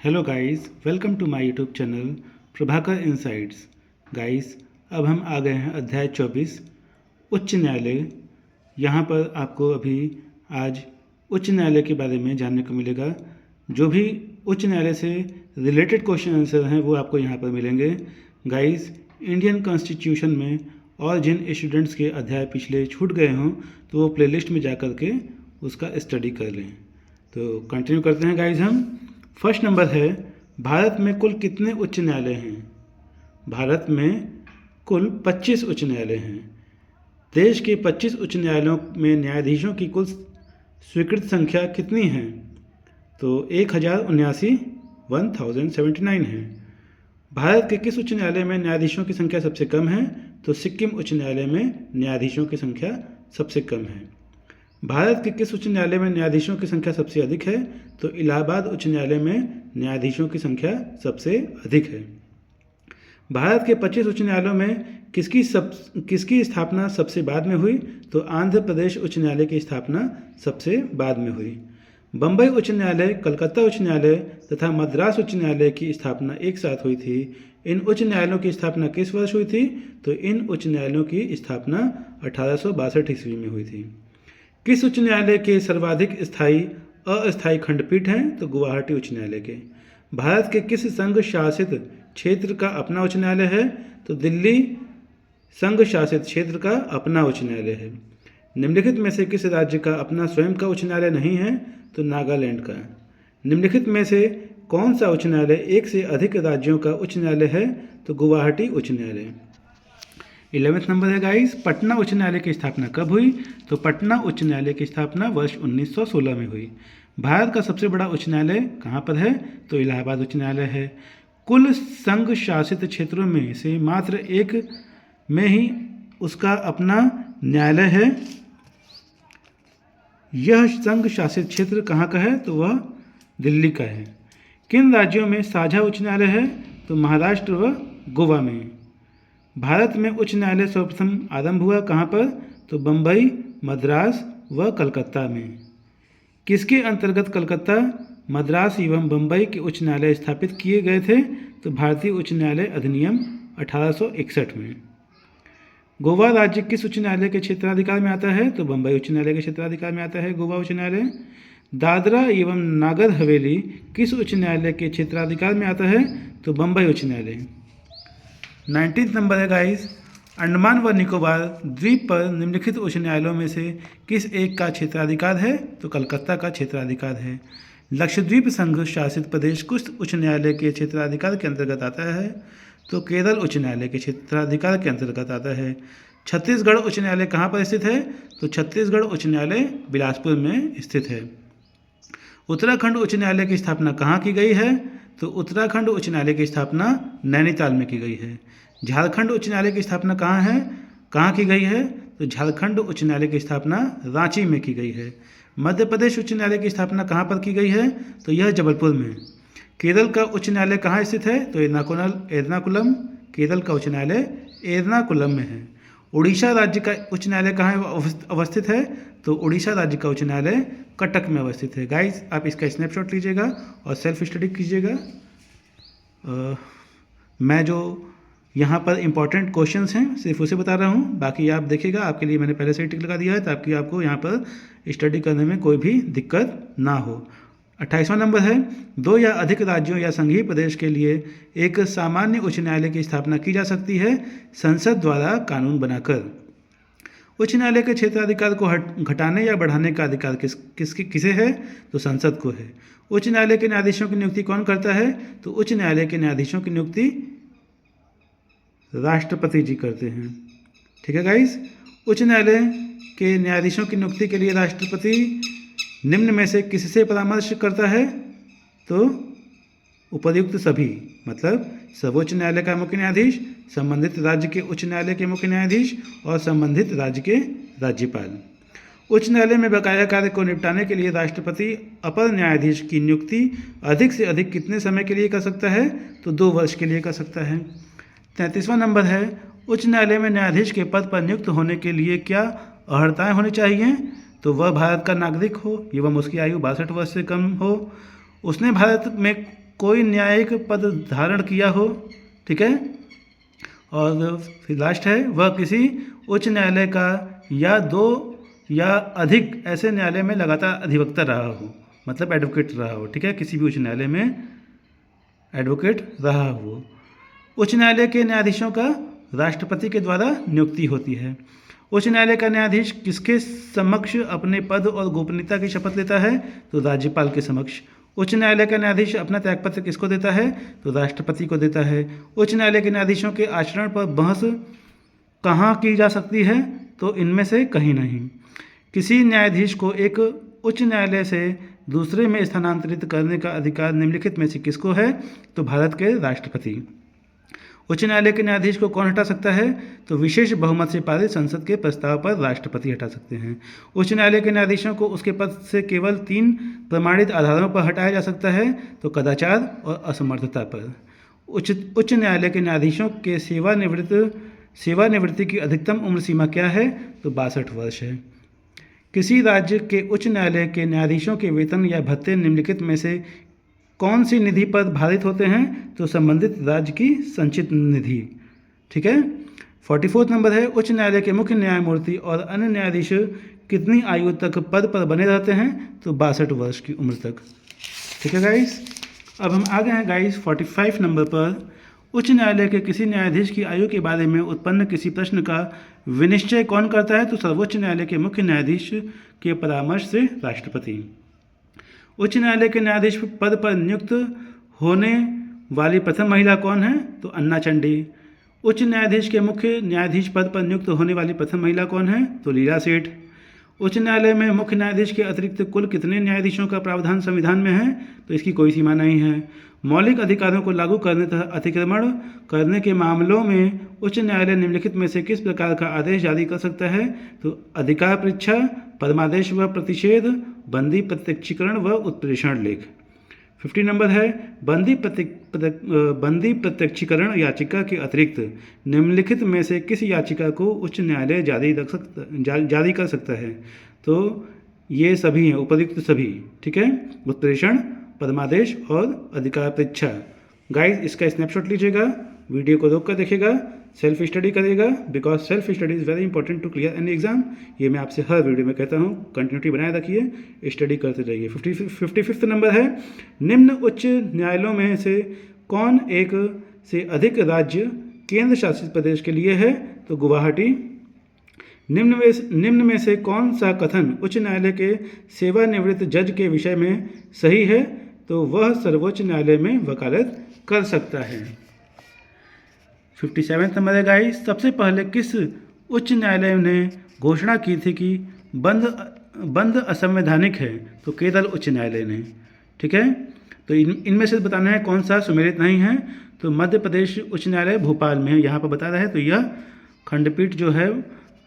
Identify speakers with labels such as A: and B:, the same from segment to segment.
A: Hello guys, welcome to my YouTube channel Prabhakar insights. Guys, अब हम आ गए हैं अध्याय 24 उच्च न्यायालय। यहाँ पर आपको अभी आज उच्च न्यायालय के बारे में जानने को मिलेगा। जो भी उच्च न्यायालय से रिलेटेड क्वेश्चन आंसर हैं वो आपको यहाँ पर मिलेंगे। गाइस, इंडियन कॉन्स्टिट्यूशन में और जिन स्टूडेंट्स के अध्याय पिछले छूट गए हों तो वो प्लेलिस्ट में जा कर के उसका स्टडी कर लें। तो कंटिन्यू करते हैं गाइस। हम फर्स्ट नंबर है, भारत में कुल कितने उच्च न्यायालय हैं? भारत में कुल 25 उच्च न्यायालय हैं। देश के 25 उच्च न्यायालयों में न्यायाधीशों की कुल स्वीकृत संख्या कितनी है? तो 1079 है। भारत के किस उच्च न्यायालय में न्यायाधीशों की संख्या सबसे कम है? तो सिक्किम उच्च न्यायालय में न्यायाधीशों की संख्या सबसे कम है। भारत के किस उच्च न्यायालय में न्यायाधीशों की संख्या सबसे अधिक है? तो इलाहाबाद उच्च न्यायालय में न्यायाधीशों की संख्या सबसे अधिक है। भारत के 25 उच्च न्यायालयों में किसकी स्थापना सबसे बाद में हुई? तो आंध्र प्रदेश उच्च न्यायालय की स्थापना सबसे बाद में हुई। बम्बई उच्च न्यायालय, कलकत्ता उच्च न्यायालय तथा मद्रास उच्च न्यायालय की स्थापना एक साथ हुई थी। इन उच्च न्यायालयों की स्थापना किस वर्ष हुई थी? तो इन उच्च न्यायालयों की स्थापना 1862 ईस्वी में हुई थी। किस उच्च न्यायालय के सर्वाधिक स्थायी अस्थायी खंडपीठ हैं? तो गुवाहाटी उच्च न्यायालय के। भारत के किस संघ शासित क्षेत्र का अपना उच्च न्यायालय है? तो दिल्ली संघ शासित क्षेत्र का अपना उच्च न्यायालय है। निम्नलिखित में से किस राज्य का अपना स्वयं का उच्च न्यायालय नहीं है? तो नागालैंड का। निम्नलिखित में से कौन सा उच्च न्यायालय एक से अधिक राज्यों का उच्च न्यायालय है? तो गुवाहाटी उच्च न्यायालय। 11वें नंबर है गाइस, पटना उच्च न्यायालय की स्थापना कब हुई? तो पटना उच्च न्यायालय की स्थापना वर्ष 1916 में हुई। भारत का सबसे बड़ा उच्च न्यायालय कहाँ पर है? तो इलाहाबाद उच्च न्यायालय है। कुल संघ शासित क्षेत्रों में से मात्र एक में ही उसका अपना न्यायालय है। यह संघ शासित क्षेत्र कहाँ का है? तो वह दिल्ली का है। किन राज्यों में साझा उच्च न्यायालय है? तो महाराष्ट्र व गोवा में। भारत में उच्च न्यायालय सर्वप्रथम आरंभ हुआ कहाँ पर? तो बम्बई, मद्रास व कलकत्ता में। किसके अंतर्गत कलकत्ता, मद्रास एवं बम्बई के उच्च न्यायालय स्थापित किए गए थे? तो भारतीय उच्च न्यायालय अधिनियम 1861 में। गोवा राज्य किस उच्च न्यायालय के क्षेत्राधिकार में आता है? तो बम्बई उच्च न्यायालय के क्षेत्राधिकार में आता है गोवा उच्च न्यायालय। दादरा एवं नागर हवेली किस उच्च न्यायालय के क्षेत्राधिकार में आता है? तो बम्बई उच्च न्यायालय। 19 नंबर है गाइस, अंडमान व निकोबार द्वीप पर निम्नलिखित उच्च न्यायालयों में से किस एक का क्षेत्राधिकार है? तो कलकत्ता का क्षेत्राधिकार है। लक्षद्वीप संघ शासित प्रदेश किस उच्च न्यायालय के क्षेत्राधिकार के अंतर्गत आता है? तो केरल उच्च न्यायालय के क्षेत्राधिकार के अंतर्गत आता है। छत्तीसगढ़ उच्च न्यायालय कहाँ पर स्थित है? तो छत्तीसगढ़ उच्च न्यायालय बिलासपुर में स्थित है। उत्तराखंड उच्च न्यायालय की स्थापना कहाँ की गई है? तो उत्तराखंड उच्च न्यायालय की स्थापना नैनीताल में की गई है। झारखंड उच्च न्यायालय की स्थापना कहाँ की गई है? तो झारखंड उच्च न्यायालय की स्थापना रांची में की गई है। मध्य प्रदेश उच्च न्यायालय की स्थापना कहाँ पर की गई है? तो यह जबलपुर में। केरल का उच्च न्यायालय कहाँ स्थित है? तो एर्नाकुलम। केरल का उच्च न्यायालय एर्नाकुलम में है। उड़ीसा राज्य का उच्च न्यायालय कहाँ अवस्थित है? तो उड़ीसा राज्य का उच्च न्यायालय कटक में अवस्थित है। गाइस, आप इसका स्नैपशॉट लीजिएगा और सेल्फ स्टडी कीजिएगा। मैं जो यहाँ पर इंपॉर्टेंट क्वेश्चंस हैं सिर्फ उसे बता रहा हूँ, बाकी आप देखिएगा। आपके लिए मैंने पहले से ही टिक लगा दिया है ताकि आपको यहाँ पर स्टडी करने में कोई भी दिक्कत ना हो। 28वां नंबर है, दो या अधिक राज्यों या संघीय प्रदेश के लिए एक सामान्य उच्च न्यायालय की स्थापना की जा सकती है संसद द्वारा कानून बनाकर। उच्च न्यायालय के क्षेत्राधिकार को घटाने या बढ़ाने का अधिकार किसे है? तो संसद को है। उच्च न्यायालय के न्यायाधीशों की नियुक्ति कौन करता है? तो उच्च न्यायालय के न्यायाधीशों की नियुक्ति राष्ट्रपति जी करते हैं। ठीक है गाइस, उच्च न्यायालय के न्यायाधीशों की नियुक्ति के लिए राष्ट्रपति निम्न में से किससे परामर्श करता है? तो उपर्युक्त सभी, मतलब सर्वोच्च न्यायालय का मुख्य न्यायाधीश, संबंधित राज्य के उच्च न्यायालय के मुख्य न्यायाधीश और संबंधित राज्य के राज्यपाल। उच्च न्यायालय में बकाया कार्य को निपटाने के लिए राष्ट्रपति अपर न्यायाधीश की नियुक्ति अधिक से अधिक कितने समय के लिए कर सकता है? तो 2 वर्ष के लिए कर सकता है। 33वां नंबर है, उच्च न्यायालय में न्यायाधीश के पद पर नियुक्त होने के लिए क्या अर्हताएँ होनी चाहिए? तो वह भारत का नागरिक हो एवं उसकी आयु 62 वर्ष से कम हो, उसने भारत में कोई न्यायिक पद धारण किया हो, ठीक है। और फिर लास्ट है, वह किसी उच्च न्यायालय का या दो या अधिक ऐसे न्यायालय में लगातार अधिवक्ता रहा हो, मतलब एडवोकेट रहा हो, ठीक है, किसी भी उच्च न्यायालय में एडवोकेट रहा हो। उच्च न्यायालय के न्यायाधीशों का राष्ट्रपति के द्वारा नियुक्ति होती है। उच्च न्यायालय का न्यायाधीश किसके समक्ष अपने पद और गोपनीयता की शपथ लेता है? तो राज्यपाल के समक्ष। उच्च न्यायालय का न्यायाधीश अपना त्यागपत्र किसको देता है? तो राष्ट्रपति को देता है। उच्च न्यायालय के न्यायाधीशों के आचरण पर बहस कहाँ की जा सकती है? तो इनमें से कहीं नहीं। किसी न्यायाधीश को एक उच्च न्यायालय से दूसरे में स्थानांतरित करने का अधिकार निम्नलिखित में से किसको है? तो भारत के राष्ट्रपति। उच्च न्यायालय के न्यायाधीश को कौन हटा सकता है? तो विशेष बहुमत से पारित संसद के प्रस्ताव पर राष्ट्रपति हटा सकते हैं। उच्च न्यायालय के न्यायाधीशों को उसके पद से केवल 3 प्रमाणित आधारों पर हटाया जा सकता है, तो कदाचार और असमर्थता पर। उच्च न्यायालय के न्यायाधीशों के सेवानिवृत्ति की अधिकतम उम्र सीमा क्या है? तो 62 वर्ष है। किसी राज्य के उच्च न्यायालय के न्यायाधीशों के वेतन या भत्ते निम्नलिखित में से कौन सी निधि पर भारित होते हैं? तो संबंधित राज्य की संचित निधि, ठीक है। 44 नंबर है, उच्च न्यायालय के मुख्य न्यायमूर्ति और अन्य न्यायाधीश कितनी आयु तक पद पर बने रहते हैं? तो 62 वर्ष की उम्र तक, ठीक है गाइस। अब हम आ गए हैं गाइस 45 नंबर पर। उच्च न्यायालय के किसी न्यायाधीश की आयु के बारे में उत्पन्न किसी प्रश्न का विनिश्चय कौन करता है? तो सर्वोच्च न्यायालय के मुख्य न्यायाधीश के परामर्श से राष्ट्रपति। उच्च न्यायालय के न्यायाधीश पद पर नियुक्त होने वाली प्रथम महिला कौन है? तो अन्ना चंडी। उच्च न्यायाधीश के मुख्य न्यायाधीश पद पर नियुक्त होने वाली प्रथम महिला कौन है? तो लीला सेठ। उच्च न्यायालय में मुख्य न्यायाधीश के अतिरिक्त कुल कितने न्यायाधीशों का प्रावधान संविधान में है? तो इसकी कोई सीमा नहीं है। मौलिक अधिकारों को लागू करने तथा अतिक्रमण करने के मामलों में उच्च न्यायालय निम्नलिखित में से किस प्रकार का आदेश जारी कर सकता है? तो अधिकार परीक्षा, परमादेश व प्रतिषेध, बंदी प्रत्यक्षीकरण व उत्प्रेषण लेख। 50 नंबर है, बंदी प्रत्यक्षीकरण याचिका के अतिरिक्त निम्नलिखित में से किस याचिका को उच्च न्यायालय जारी कर सकता है? तो ये सभी हैं, उपयुक्त सभी, ठीक है। उत्प्रेषण, परमादेश और अधिकार परीक्षा। गाइस इसका स्नैपशॉट लीजिएगा, वीडियो को रोक कर देखिएगा, सेल्फ स्टडी करिएगा, because self study is very important to clear any exam. ये मैं आपसे हर वीडियो में कहता हूँ, कंटिन्यूटी बनाए रखिए, स्टडी करते रहिए। 55 नंबर है, निम्न उच्च न्यायालयों में से कौन एक से अधिक राज्य केंद्र शासित प्रदेश के लिए है? तो गुवाहाटी। निम्न में से कौन सा कथन उच्च न्यायालय के सेवानिवृत्त जज के विषय में सही है? तो वह सर्वोच्च न्यायालय में वकालत कर सकता है। 57 नंबर है गाइस, सबसे पहले किस उच्च न्यायालय ने घोषणा की थी कि बंद असंवैधानिक है? तो केरल उच्च न्यायालय ने, ठीक है। तो इनमें से बताना है कौन सा सुमेलित नहीं है? तो मध्य प्रदेश उच्च न्यायालय भोपाल में है, यहाँ पर बता रहा है। तो यह खंडपीठ जो है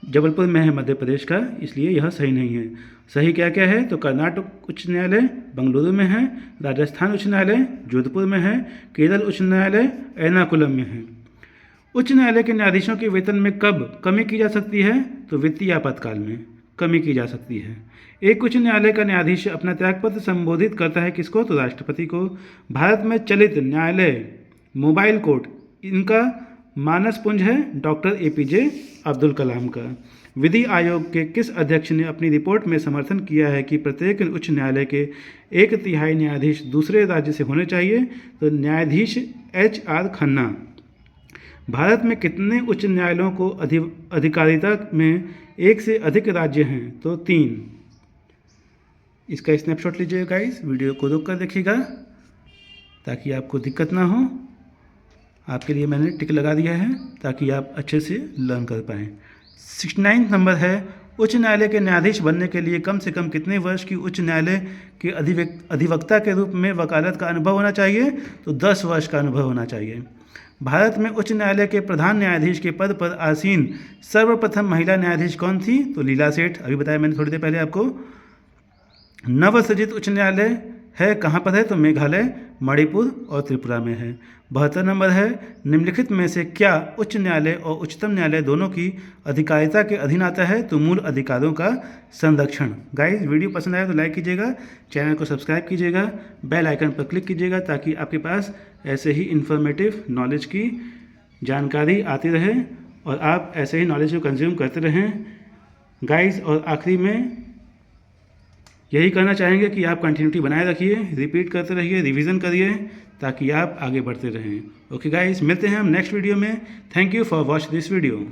A: जबलपुर में है मध्य प्रदेश का, इसलिए यह सही नहीं है। सही क्या क्या है? तो कर्नाटक उच्च न्यायालय बेंगलुरु में है, राजस्थान उच्च न्यायालय जोधपुर में है, केरल उच्च न्यायालय एर्नाकुलम में है। उच्च न्यायालय के न्यायाधीशों के वेतन में कब कमी की जा सकती है? तो वित्तीय आपातकाल में कमी की जा सकती है। एक उच्च न्यायालय का न्यायाधीश अपना त्यागपत्र संबोधित करता है किसको? तो राष्ट्रपति को। भारत में चलित न्यायालय मोबाइल कोर्ट, इनका मानसपुंज है डॉक्टर APJ अब्दुल कलाम का। विधि आयोग के किस अध्यक्ष ने अपनी रिपोर्ट में समर्थन किया है कि प्रत्येक उच्च न्यायालय के 1/3 न्यायाधीश दूसरे राज्य से होने चाहिए? तो न्यायाधीश HR खन्ना। भारत में कितने उच्च न्यायालयों को अधिकारिता में एक से अधिक राज्य हैं? तो 3। इसका स्नैपशॉट लीजिए गाइस, वीडियो को रोक कर देखिएगा ताकि आपको दिक्कत ना हो। आपके लिए मैंने टिक लगा दिया है ताकि आप अच्छे से लर्न कर पाएँ। 69 नंबर है, उच्च न्यायालय के न्यायाधीश बनने के लिए कम से कम कितने वर्ष की उच्च न्यायालय के अधिवक्ता के रूप में वकालत का अनुभव होना चाहिए? तो 10 वर्ष का अनुभव होना चाहिए। भारत में उच्च न्यायालय के प्रधान न्यायाधीश के पद पर आसीन सर्वप्रथम महिला न्यायाधीश कौन थी? तो लीला सेठ, अभी बताया मैंने थोड़ी देर पहले आपको। नवसृजित उच्च न्यायालय है कहाँ पर है, तो मेघालय, मणिपुर और त्रिपुरा में है। 72 नंबर है, निम्नलिखित में से क्या उच्च न्यायालय और उच्चतम न्यायालय दोनों की अधिकारिता के अधीन आता है, तो मूल अधिकारों का संरक्षण। गाइस, वीडियो पसंद आया तो लाइक कीजिएगा, चैनल को सब्सक्राइब कीजिएगा, बेल आइकन पर क्लिक कीजिएगा ताकि आपके पास ऐसे ही इन्फॉर्मेटिव नॉलेज की जानकारी आती रहे और आप ऐसे ही नॉलेज को कंज्यूम करते रहें। गाइस, और आखिरी में यही कहना चाहेंगे कि आप कंटिन्यूटी बनाए रखिए, रिपीट करते रहिए, रिवीजन करिए ताकि आप आगे बढ़ते रहें। ओके गाइस, मिलते हैं हम नेक्स्ट वीडियो में। Thank you for watch this video.